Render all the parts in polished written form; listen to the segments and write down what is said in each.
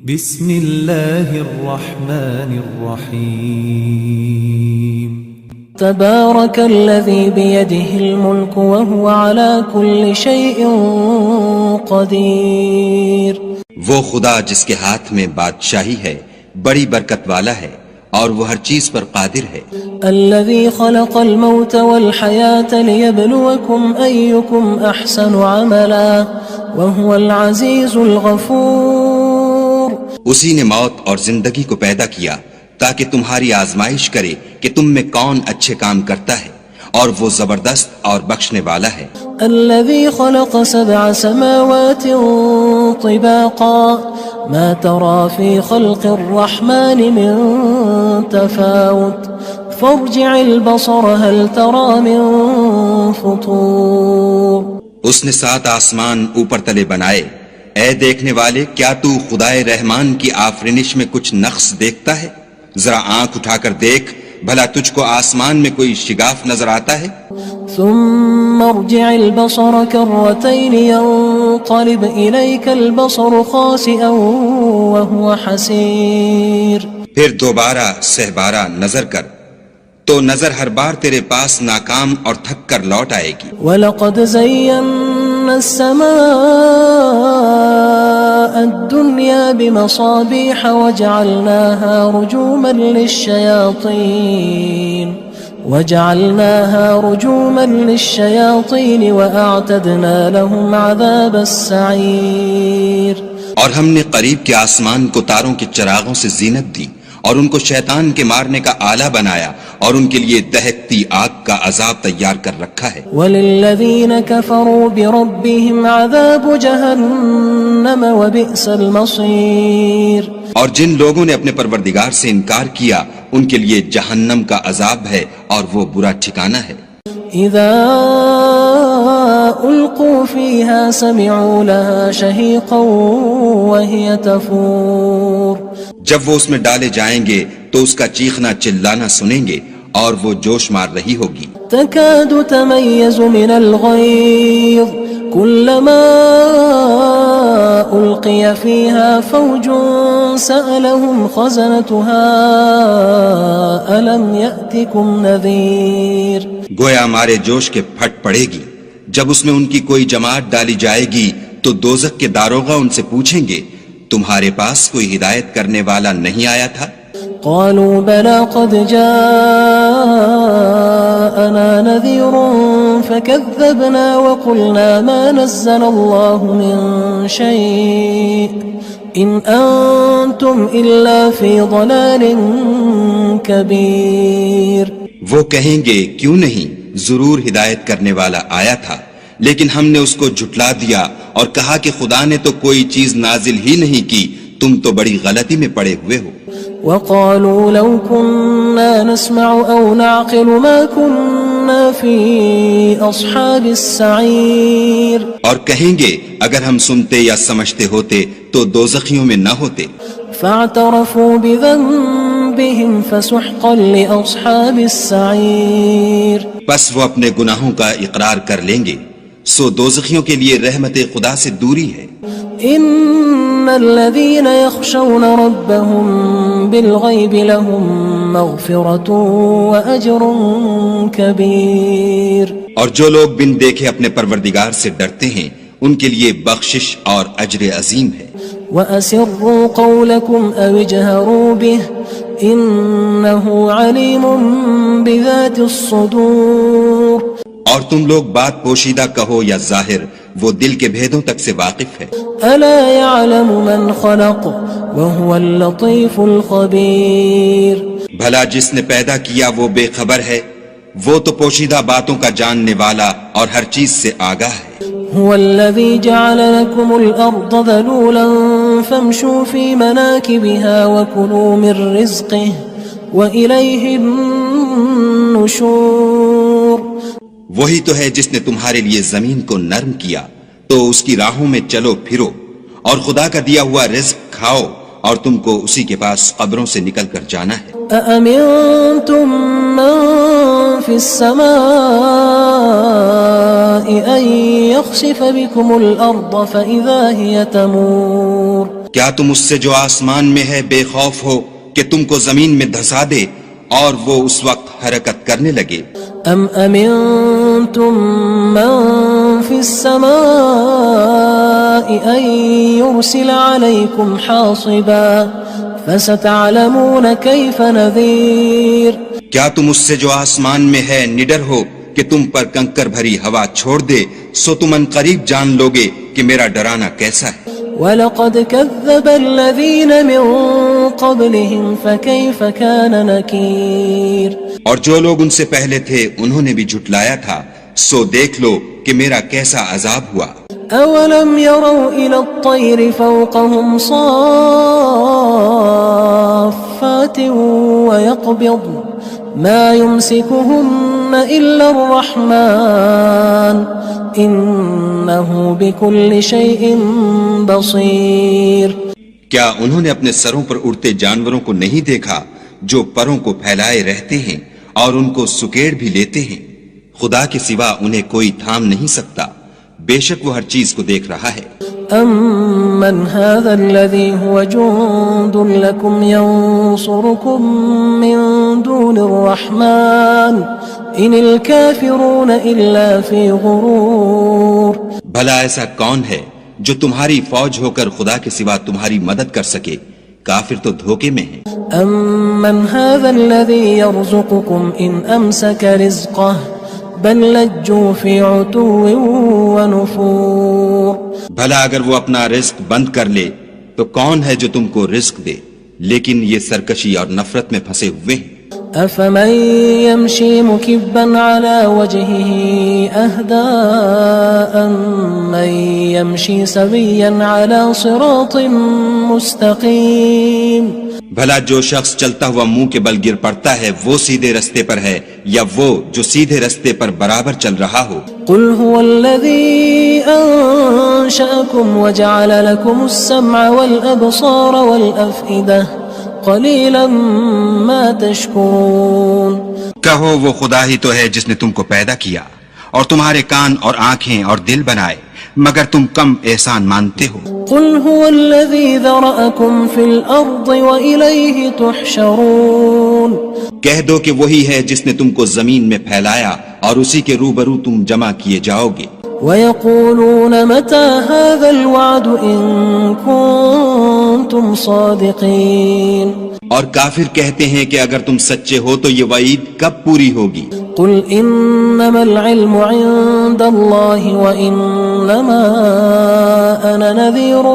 بسم اللہ الرحمن الرحیم تبارک الذی بیدہ الملک وہو علی کل شیء قدیر۔ وہ خدا جس کے ہاتھ میں بادشاہی ہے بڑی برکت والا ہے اور وہ ہر چیز پر قادر ہے۔ الذی خلق الموت والحیاة لیبلوکم ایکم احسن عملا وہو العزیز الغفور۔ اسی نے موت اور زندگی کو پیدا کیا تاکہ تمہاری آزمائش کرے کہ تم میں کون اچھے کام کرتا ہے، اور وہ زبردست اور بخشنے والا ہے۔ الذي خلق 7 سماوات طباقا ما ترى في خلق الرحمن من تفاوت فارجع البصر هل ترى من فطور۔ اس نے 7 آسمان اوپر تلے بنائے، اے دیکھنے والے کیا تو خدائے رحمان کی آفرینش میں کچھ نقص دیکھتا ہے؟ ذرا آنکھ اٹھا کر دیکھ، بھلا تجھ کو آسمان میں کوئی شگاف نظر آتا ہے؟ ثم ارجع البصر كرتين ينقلب إليك البصر خاسئا وهو حسير۔ پھر دوبارہ سہبارہ نظر کر تو نظر ہر بار تیرے پاس ناکام اور تھک کر لوٹ آئے گی۔ وَلَقَدْ زَيَّنَّا السَّمَاءَ الدُّنْيَا بِمَصَابِيحَ وَجَعَلْنَاهَا رُجُومًا لِلشَّيَاطِينِ وَأَعْتَدْنَا لَهُمْ عَذَابَ السَّعِيرِ۔ اور ہم نے قریب کے آسمان کو تاروں کے چراغوں سے زینت دی اور ان کو شیطان کے مارنے کا آلہ بنایا، اور ان کے لیے دہکتی آگ کا عذاب تیار کر رکھا ہے۔ وَلِلَّذِينَ كَفَرُوا بِرَبِّهِمْ عَذَابُ جَهَنَّمَ وَبِئْسَ الْمَصِيرُ۔ اور جن لوگوں نے اپنے پروردگار سے انکار کیا ان کے لیے جہنم کا عذاب ہے اور وہ برا ٹھکانہ ہے۔ اذا القوا فيها سمعوا لها شهيقا وهي تفور۔ جب وہ اس میں ڈالے جائیں گے تو اس کا چیخنا چلانا سنیں گے اور وہ جوش مار رہی ہوگی۔ تكاد تميز من الغيظ كلما ألقي فيها فوج سألهم خزنتها ألم يأتكم نذير۔ گویا مارے جوش کے پھٹ پڑے گی جب اس میں ان کی کوئی جماعت ڈالی جائے گی تو دوزخ کے داروغہ ان سے پوچھیں گے تمہارے پاس کوئی ہدایت کرنے والا نہیں آیا تھا؟ قالوا بلى قد جاءنا نذير فكذبنا وقلنا ما نزل الله من شيء إن أنتم إلا في ضلال كبير۔ وہ کہیں گے کیوں نہیں، ضرور ہدایت کرنے والا آیا تھا، لیکن ہم نے اس کو جھٹلا دیا اور کہا کہ خدا نے تو کوئی چیز نازل ہی نہیں کی، تم تو بڑی غلطی میں پڑے ہوئے ہو۔ وقالوا لو كنا نسمع أو نعقل ما كنا في أصحاب السعير۔ اور کہیں گے اگر ہم سنتے یا سمجھتے ہوتے تو دوزخیوں میں نہ ہوتے۔ فاعترفوا بذنبهم فسحقا لأصحاب السعير۔ بس وہ اپنے گناہوں کا اقرار کر لیں گے، سو دوزخیوں کے لیے رحمت خدا سے دوری ہے۔ ان الذين يخشون ربهم بالغيب لهم مغفرة واجر كبير۔ اور جو لوگ بن دیکھے اپنے پروردگار سے ڈرتے ہیں ان کے لیے بخشش اور اجر عظیم ہے۔ واسروا قولكم او اجهروا به انه عليم بذات الصدور۔ اور تم لوگ بات پوشیدہ کہو یا ظاہر، وہ دل کے بھیدوں تک سے واقف ہے۔ الا يعلم من خلق وهو اللطيف الخبير۔ بھلا جس نے پیدا کیا وہ بے خبر ہے، وہ تو پوشیدہ باتوں کا جاننے والا اور ہر چیز سے آگاہ ہے۔ هو الذي جعل لكم الأرض ذلولا فامشوا في مناكبها وكلوا من رزقه وإليه النشور۔ وہی تو ہے جس نے تمہارے لیے زمین کو نرم کیا تو اس کی راہوں میں چلو پھرو، اور خدا کا دیا ہوا رزق کھاؤ، اور تم کو اسی کے پاس قبروں سے نکل کر جانا ہے۔ أأمنتم من في السماء أن يخسف بكم الأرض فإذا هي تمور۔ کیا تم اس سے جو آسمان میں ہے بے خوف ہو کہ تم کو زمین میں دھسا دے اور وہ اس وقت حرکت کرنے لگے؟ ام امنتم من في السماء ان يرسل عليكم حاصبا فستعلمون كيف نذير. کیا تم اس سے جو آسمان میں ہے نڈر ہو کہ تم پر کنکر بھری ہوا چھوڑ دے، سو تم ان قریب جان لوگے کہ میرا ڈرانا کیسا ہے. وَلَقَدْ كَذَّبَ الَّذِينَ مِن قَبْلِهِمْ فَكَيْفَ كَانَ نَكِيرٌ. اور جو لوگ ان سے پہلے تھے انہوں نے بھی جھٹلایا تھا، سو دیکھ لو کہ میرا کیسا عذاب ہوا. أَوَلَمْ يَرَوْا إِلَى الطَّيْرِ فَوْقَهُمْ صَافَّاتٍ وَيَقْبِضْنَ مَا يُمْسِكُهُنَّ إِلَّا الرَّحْمَنُ إِنَّهُ بِكُلِّ شَيْءٍ بَصِيرٌ. کیا انہوں نے اپنے سروں پر اڑتے جانوروں کو نہیں دیکھا جو پروں کو پھیلائے رہتے ہیں اور ان کو سکیڑ بھی لیتے ہیں؟ خدا کے سوا انہیں کوئی تھام نہیں سکتا، بے شک وہ ہر چیز کو دیکھ رہا ہے. أَمَّنْ هَذَا الَّذِي هُوَ جُندٌ لَكُمْ يَنصُرُكُم مِّن دُونِ الرَّحْمَنِ إِنِ الْكَافِرُونَ إِلَّا فِي غُرُورٍ. بھلا ایسا کون ہے جو تمہاری فوج ہو کر خدا کے سوا تمہاری مدد کر سکے؟ کافر تو دھوکے میں ہیں. أَمَّنْ هَذَا الَّذِي يَرْزُقُكُمْ إِنْ أَمْسَكَ رِزْقَهُ بَلْ لَجُّوا فِي عُتُوٍّ وَنُفُورٍ. بھلا اگر وہ اپنا رزق بند کر لے تو کون ہے جو تم کو رزق دے؟ لیکن یہ سرکشی اور نفرت میں پھنسے ہوئے ہیں. أَفَمَن يَمْشِي مُكِبًّا عَلَى وَجْهِهِ أَهْدَىٰ أَمَّن يَمْشِي سَوِيًّا عَلَى صِرَاطٍ مُّسْتَقِيمٍ. بھلا جو شخص چلتا ہوا منہ کے بل گر پڑتا ہے وہ سیدھے رستے پر ہے یا وہ جو سیدھے رستے پر برابر چل رہا ہو؟ قُلْ هُوَ الَّذِي أَنشَأَكُمْ وَجَعَلَ لَكُمُ السَّمْعَ وَالْأَبْصَارَ وَالْأَفْئِدَةَ قَلِيلًا مَا تَشْكُرُونَ. کہو وہ خدا ہی تو ہے جس نے تم کو پیدا کیا اور تمہارے کان اور آنکھیں اور دل بنائے، مگر تم کم احسان مانتے ہو. قُلْ هُوَ الَّذِي ذَرَأَكُمْ فِي الْأَرْضِ وَإِلَيْهِ تُحْشَرُونَ. کہہ دو کہ وہی ہے جس نے تم کو زمین میں پھیلایا اور اسی کے روبرو تم جمع کیے جاؤ گے. وَيَقُولُونَ مَتَى هَذَا الْوَعْدُ إِن كُنتُمْ صَادِقِينَ. اور کافر کہتے ہیں کہ اگر تم سچے ہو تو یہ وعید کب پوری ہوگی؟ قُلْ إِنَّمَا الْعِلْمُ عِندَ اللَّهِ وَإِنَّمَا أَنَا نَذِيرٌ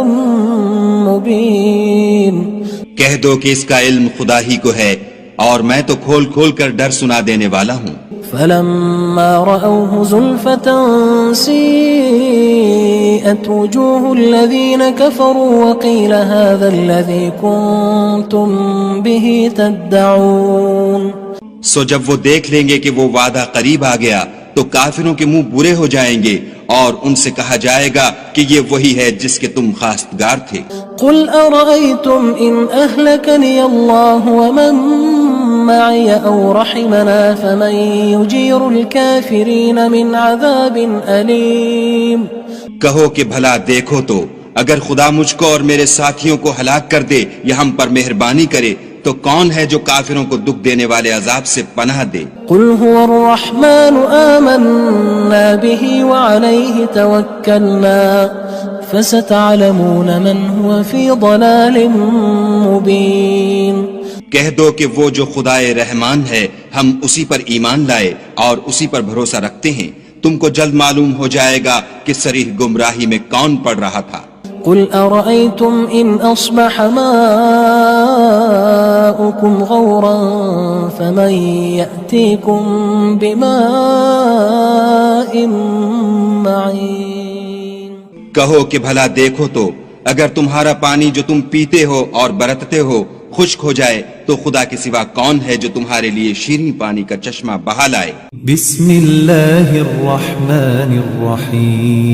مُّبِينٌ. کہہ دو کہ اس کا علم خدا ہی کو ہے اور میں تو کھول کھول کر ڈر سنا دینے والا ہوں. فَلَمَّا رَأَوْهُ زُلْفَةً سِيئَتْ وُجُوهُ الَّذِينَ كَفَرُوا وَقِيلَ هَذَا الَّذِي كُنتُم بِهِ تَدَّعُونَ. سو جب وہ دیکھ لیں گے کہ وہ وعدہ قریب آ گیا تو کافروں کے منہ برے ہو جائیں گے اور ان سے کہا جائے گا کہ یہ وہی ہے جس کے تم خواستگار تھے. قُلْ أَرَأَيْتُمْ إِنْ أَهْلَكَنِيَ اللَّهُ وَمَن مَّعِيَ أَوْ رَحِمَنَا فَمَن يُجِيرُ الْكَافِرِينَ مِنْ عَذَابٍ أَلِيمٍ. کہو کہ بھلا دیکھو تو اگر خدا مجھ کو اور میرے ساتھیوں کو ہلاک کر دے یا ہم پر مہربانی کرے تو کون ہے جو کافروں کو دکھ دینے والے عذاب سے پناہ دے؟ قُلْ هُوَ الرَّحْمَنُ آمَنَّا بِهِ وَعَلَيْهِ تَوَكَّلْنَا فَسَتَعْلَمُونَ مَنْ هُوَ فِي ضَلَالٍ مُّبِينٍ. کہہ دو کہ وہ جو خدائے رحمان ہے ہم اسی پر ایمان لائے اور اسی پر بھروسہ رکھتے ہیں، تم کو جلد معلوم ہو جائے گا کہ صریح گمراہی میں کون پڑ رہا تھا. قُلْ أَرَأَيْتُمْ إِنْ أَصْبَحَ مَاؤُكُمْ غَوْرًا فَمَن يَأْتِيكُم بِمَاءٍ مَّعِينٍ. کہو کہ بھلا دیکھو تو اگر تمہارا پانی جو تم پیتے ہو اور برتتے ہو خشک ہو جائے تو خدا کے سوا کون ہے جو تمہارے لیے شیریں پانی کا چشمہ بہا لائے. بسم اللہ الرحمن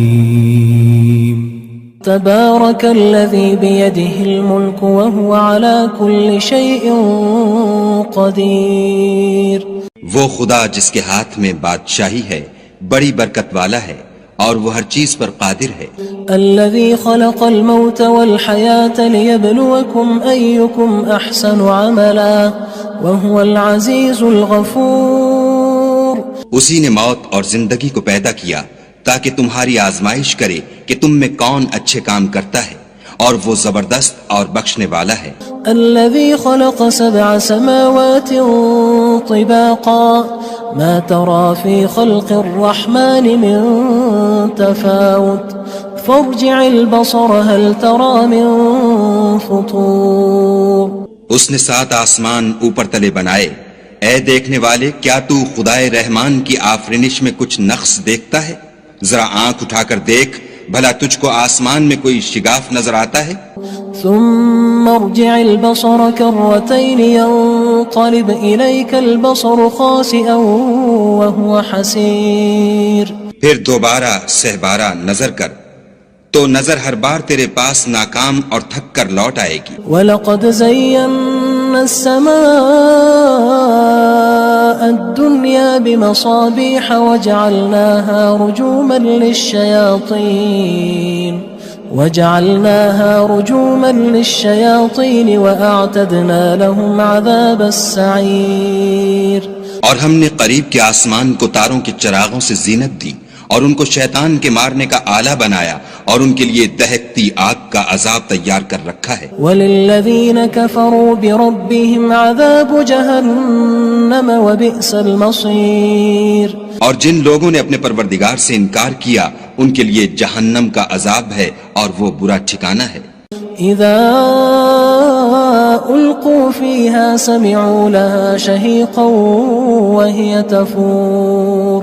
الرحیم. تبارك الذي بيده الملك وهو على كل شيء قدير. وہ خدا جس کے ہاتھ میں بادشاہی ہے بڑی برکت والا ہے اور وہ ہر چیز پر قادر ہے. الذي خلق الموت والحياة ليبلوكم أيكم أحسن عملا وهو العزيز الغفور. اسی نے موت اور زندگی کو پیدا کیا تاکہ تمہاری آزمائش کرے کہ تم میں کون اچھے کام کرتا ہے، اور وہ زبردست اور بخشنے والا ہے. الذي خلق 7 سماوات طباقا ما ترى في خلق الرحمن من تفاوت فارجع البصر هل ترى من فطور. اس نے 7 آسمان اوپر تلے بنائے. اے دیکھنے والے، کیا تو خدائے رحمان کی آفرینش میں کچھ نقص دیکھتا ہے؟ ذرا آنکھ اٹھا کر دیکھ، بھلا تجھ کو آسمان میں کوئی شگاف نظر آتا ہے؟ ثم ارجع البصر كرتين ينقلب إليك البصر خاسئا وهو حسير. پھر دوبارہ سہبارہ نظر کر تو نظر ہر بار تیرے پاس ناکام اور تھک کر لوٹ آئے گی. وَلَقَدْ زَيَّنَّا السَّمَاءَ الدُّنْيَا بِمَصَابِيحَ وَجَعَلْنَاهَا رُجُومًا لِلشَّيَاطِينِ وَأَعْتَدْنَا لَهُمْ عَذَابَ السَّعِيرِ. اور ہم نے قریب کے آسمان کو تاروں کے چراغوں سے زینت دی اور ان کو شیطان کے مارنے کا آلہ بنایا، اور ان کے لیے دہکتی آگ کا عذاب تیار کر رکھا ہے. وَلِلَّذِينَ كَفَرُوا بِرَبِّهِمْ عَذَابُ جَهَنَّمَ وَبِئْسَ الْمَصِيرُ. اور جن لوگوں نے اپنے پروردگار سے انکار کیا ان کے لیے جہنم کا عذاب ہے اور وہ برا ٹھکانہ ہے. اذا القوا فيها سمعوا لها شهيقا وهي تفور.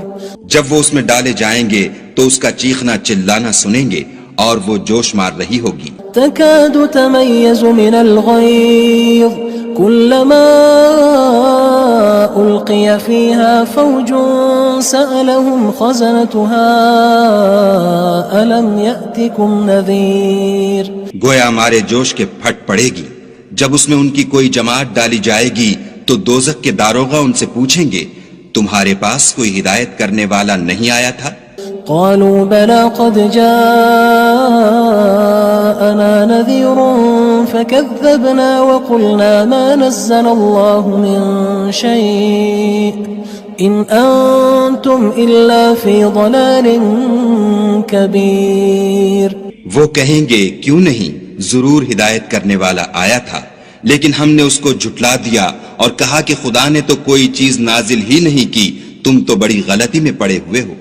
جب وہ اس میں ڈالے جائیں گے تو اس کا چیخنا چلانا سنیں گے اور وہ جوش مار رہی ہوگی. تكاد تميز من الغيظ كلما ألقي فيها فوج سألهم خزنتها ألم يأتكم نذير. گویا ہمارے جوش کے پھٹ پڑے گی. جب اس میں ان کی کوئی جماعت ڈالی جائے گی تو دوزخ کے داروغہ ان سے پوچھیں گے تمہارے پاس کوئی ہدایت کرنے والا نہیں آیا تھا؟ قالوا بلى قد جاءنا نذير فكذبنا وقلنا ما نزل الله من شيء إن أنتم إلا في ضلال كبير. وہ کہیں گے کیوں نہیں، ضرور ہدایت کرنے والا آیا تھا، لیکن ہم نے اس کو جھٹلا دیا اور کہا کہ خدا نے تو کوئی چیز نازل ہی نہیں کی، تم تو بڑی غلطی میں پڑے ہوئے ہو.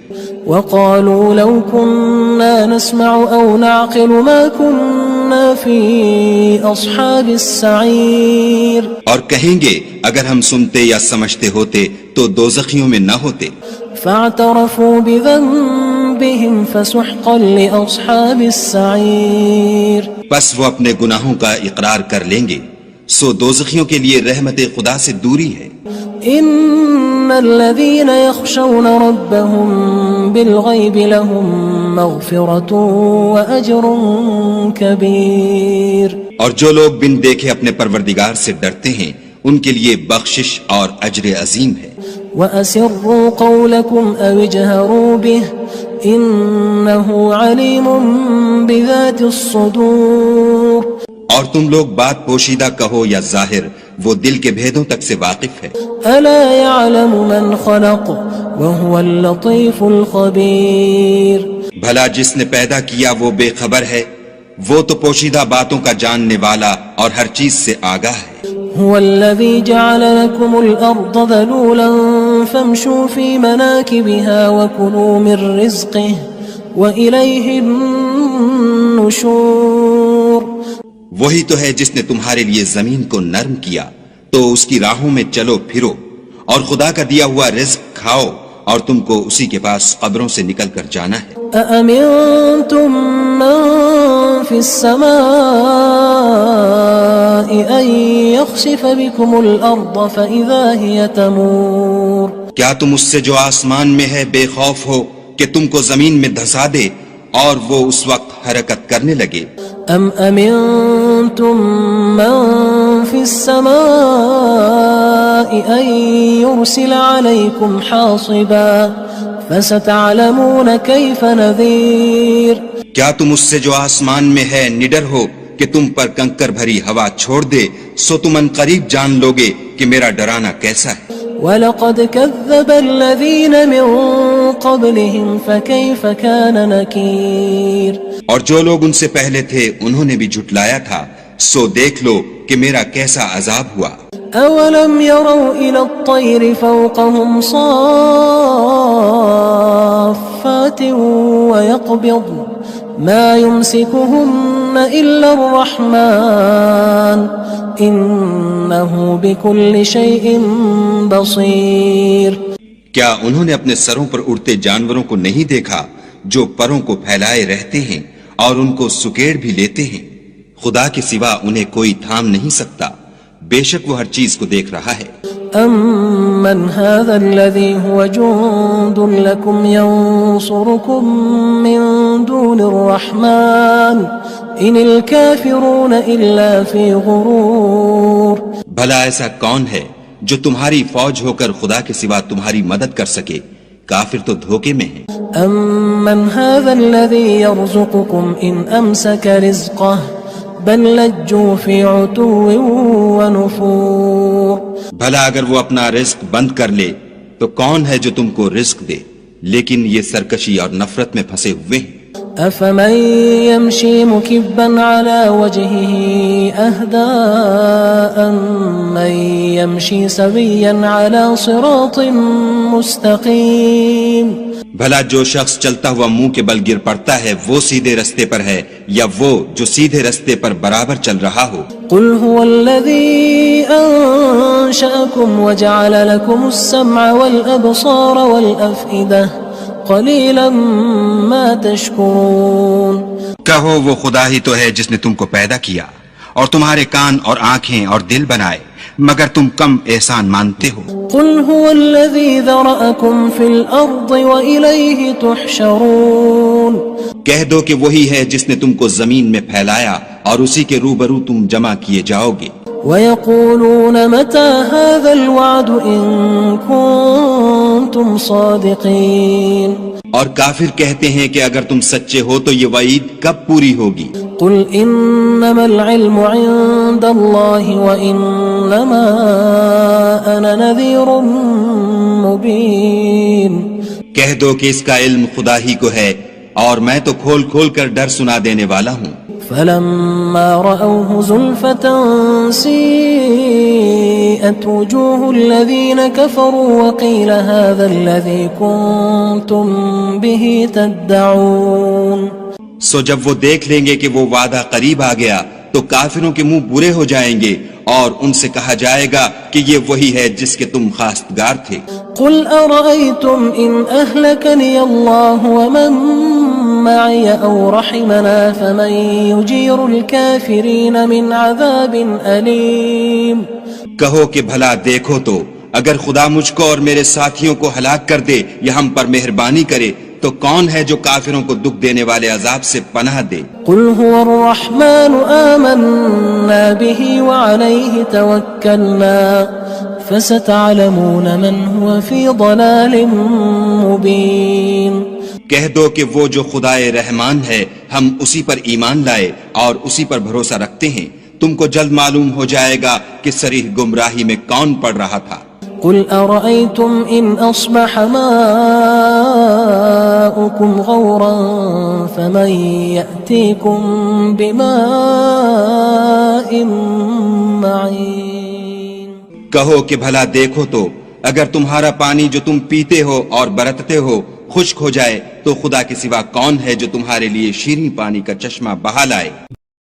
وقالوا لو كنا نسمع أو نعقل ما كنا في أصحاب السعير. اور کہیں گے اگر ہم سنتے یا سمجھتے ہوتے تو دوزخیوں میں نہ ہوتے. فاعترفوا بذنبهم فسحقا لأصحاب السعير. بس وہ اپنے گناہوں کا اقرار کر لیں گے، سو دوزخیوں کے لیے رحمت خدا سے دوری ہے. ان الذين يخشون ربهم بالغيب لهم مغفرة واجر كبير. اور جو لوگ بن دیکھے اپنے پروردگار سے ڈرتے ہیں ان کے لیے بخشش اور اجر عظیم ہے. وَأَسِرُّوا قَوْلَكُمْ أَوِ اجْهَرُوا بِهِ إِنَّهُ عَلِيمٌ بِذَاتِ الصُّدُورِ. اور تم لوگ بات پوشیدہ کہو یا ظاہر، وہ دل کے بھیدوں تک سے واقف ہے. أَلَا يَعْلَمُ مَنْ خَلَقَ وَهُوَ اللَّطِيفُ الْخَبِيرُ. بھلا جس نے پیدا کیا وہ بے خبر ہے، وہ تو پوشیدہ باتوں کا جاننے والا اور ہر چیز سے آگاہ ہے. هو الذي جعل لكم الأرض ذلولا فامشوا في مناكبها وكلوا من رزقه وإليه النشور. وہی تو ہے جس نے تمہارے لیے زمین کو نرم کیا تو اس کی راہوں میں چلو پھرو اور خدا کا دیا ہوا رزق کھاؤ اور تم کو اسی کے پاس قبروں سے نکل کر جانا ہے. أأمنتم من في السماء أن يخسف بكم الأرض فإذا هي تمور. کیا تم اس سے جو آسمان میں ہے بے خوف ہو کہ تم کو زمین میں دھسا دے اور وہ اس وقت حرکت کرنے لگے؟ ام امنتم من في السماء ان يرسل عليكم حاصبا فستعلمون كيف نذير کیا تم اس سے جو آسمان میں ہے نڈر ہو کہ تم پر کنکر بھری ہوا چھوڑ دے؟ سو تم ان قریب جان لوگے کہ میرا ڈرانا کیسا ہے۔ وَلَقَدْ كَذَّبَ الَّذِينَ مِن قَبْلِهِمْ فَكَيْفَ كَانَ نَكِيرٌ اور جو لوگ ان سے پہلے تھے انہوں نے بھی جھٹلایا تھا، سو دیکھ لو کہ میرا کیسا عذاب ہوا۔ أَوَلَمْ يَرَوْا إِلَى الطَّيْرِ فَوْقَهُمْ صَافَّاتٍ وَيَقْبِضْنَ مَا يُمْسِكُهُنَّ إِلَّا الرَّحْمَنُ إِنَّهُ بِكُلِّ شَيْءٍ بَصِيرٌ کیا انہوں نے اپنے سروں پر اڑتے جانوروں کو نہیں دیکھا جو پروں کو پھیلائے رہتے ہیں اور ان کو سکیڑ بھی لیتے ہیں؟ خدا کے سوا انہیں کوئی تھام نہیں سکتا، بے شک وہ ہر چیز کو دیکھ رہا ہے۔ أَمَّنْ هَذَا الَّذِي هُوَ جُندٌ لَكُمْ يَنصُرُكُم مِّن دُونِ الرَّحْمَنِ إِنِ الْكَافِرُونَ إِلَّا فِي غُرُورٍ بھلا ایسا کون ہے جو تمہاری فوج ہو کر خدا کے سوا تمہاری مدد کر سکے؟ کافر تو دھوکے میں ہیں۔ أَمَّنْ هَذَا الَّذِي يَرْزُقُكُمْ إِنْ أَمْسَكَ رِزْقَهُ بَلْ لَجُّوا فِي عُتُوٍّ وَنُفُورٍ بھلا اگر وہ اپنا رزق بند کر لے تو کون ہے جو تم کو رزق دے؟ لیکن یہ سرکشی اور نفرت میں پھنسے ہوئے ہیں۔ أَفَمَن يَمْشِي مُكِبًّا عَلَى وَجْهِهِ أَهْدَىٰ أَمَّن يَمْشِي سَوِيًّا عَلَى صِرَاطٍ مُّسْتَقِيمٍ بھلا جو شخص چلتا ہوا منہ کے بل گر پڑتا ہے وہ سیدھے رستے پر ہے یا وہ جو سیدھے رستے پر برابر چل رہا ہو؟ قُلْ هُوَ الَّذِي أَنشَأَكُمْ وَجَعَلَ لَكُمُ السَّمْعَ وَالْأَبْصَارَ وَالْأَفْئِدَةَ قَلِيلًا مَا تَشْكُرُونَ کہو وہ خدا ہی تو ہے جس نے تم کو پیدا کیا اور تمہارے کان اور آنکھیں اور دل بنائے، مگر تم کم احسان مانتے ہو۔ قُلْ هُوَ الَّذِي ذَرَأَكُمْ فِي الْأَرْضِ وَإِلَيْهِ تُحْشَرُونَ کہہ دو کہ وہی ہے جس نے تم کو زمین میں پھیلایا اور اسی کے روبرو تم جمع کیے جاؤ گے۔ وَيَقُولُونَ مَتَى هَذَا الْوَعْدُ إِن كُنتُمْ صَادِقِينَ اور کافر کہتے ہیں کہ اگر تم سچے ہو تو یہ وعید کب پوری ہوگی؟ قُلْ إِنَّمَا الْعِلْمُ عِندَ اللَّهِ وَإِنَّمَا أَنَا نَذِيرٌ مُّبِينٌ کہہ دو کہ اس کا علم خدا ہی کو ہے اور میں تو کھول کھول کر ڈر سنا دینے والا ہوں۔ فَلَمَّا رَأَوْهُ زُلْفَةً سِيئَتْ وُجُوهُ الَّذِينَ كَفَرُوا وَقِيلَ هَذَا الَّذِي كُنتُم بِهِ تَدَّعُونَ سو جب وہ دیکھ لیں گے کہ وہ وعدہ قریب آ گیا تو کافروں کے منہ برے ہو جائیں گے اور ان سے کہا جائے گا کہ یہ وہی ہے جس کے تم خواستگار تھے۔ قُلْ أَرَأَيْتُمْ إِنْ أَهْلَكَنِيَ اللَّهُ وَمَن مَّعِيَ أَوْ رَحِمَنَا فَمَن يُجِيرُ الْكَافِرِينَ مِنْ عَذَابٍ أَلِيمٍ کہو کہ بھلا دیکھو تو اگر خدا مجھ کو اور میرے ساتھیوں کو ہلاک کر دے یا ہم پر مہربانی کرے تو کون ہے جو کافروں کو دکھ دینے والے عذاب سے پناہ دے؟ قُلْ هُوَ الرَّحْمَنُ آمَنَّا بِهِ وَعَلَيْهِ تَوَكَّلْنَا فَسَتَعْلَمُونَ مَنْ هُوَ فِي ضَلَالٍ مُّبِينٍ کہہ دو کہ وہ جو خدائے رحمان ہے ہم اسی پر ایمان لائے اور اسی پر بھروسہ رکھتے ہیں، تم کو جلد معلوم ہو جائے گا کہ صریح گمراہی میں کون پڑ رہا تھا۔ قُلْ أَرَأَيْتُمْ إِنْ أَصْبَحَ مَاؤُكُمْ غَوْرًا فَمَن يَأْتِيكُم بِمَاءٍ مَّعِينٍ کہو کہ بھلا دیکھو تو اگر تمہارا پانی جو تم پیتے ہو اور برتتے ہو خشک ہو جائے تو خدا کے سوا کون ہے جو تمہارے لیے شیریں پانی کا چشمہ بہا لائے؟